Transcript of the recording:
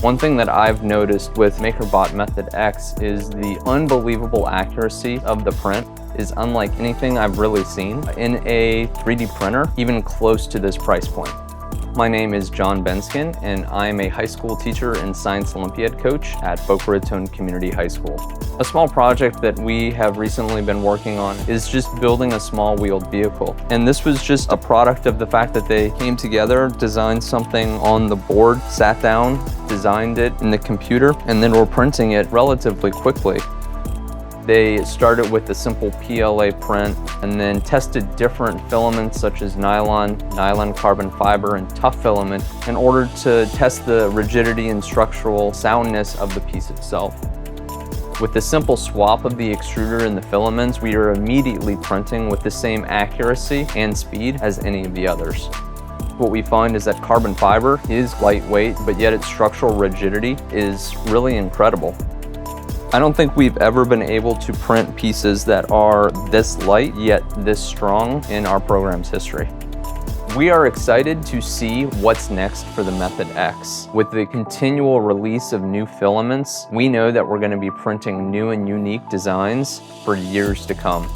One thing that I've noticed with MakerBot Method X is the unbelievable accuracy of the print is unlike anything I've really seen in a 3D printer, even close to this price point. My name is John Benskin, and I'm a high school teacher and Science Olympiad coach at Boca Raton Community High School. A small project that we have recently been working on is just building a small wheeled vehicle. And this was just a product of the fact that they came together, designed something on the board, sat down, designed it in the computer, and then were printing it relatively quickly. They started with a simple PLA print and then tested different filaments such as nylon carbon fiber, and tough filament in order to test the rigidity and structural soundness of the piece itself. With the simple swap of the extruder and the filaments, we are immediately printing with the same accuracy and speed as any of the others. What we find is that carbon fiber is lightweight, but yet its structural rigidity is really incredible. I don't think we've ever been able to print pieces that are this light yet this strong in our program's history. We are excited to see what's next for the Method X. With the continual release of new filaments, we know that we're going to be printing new and unique designs for years to come.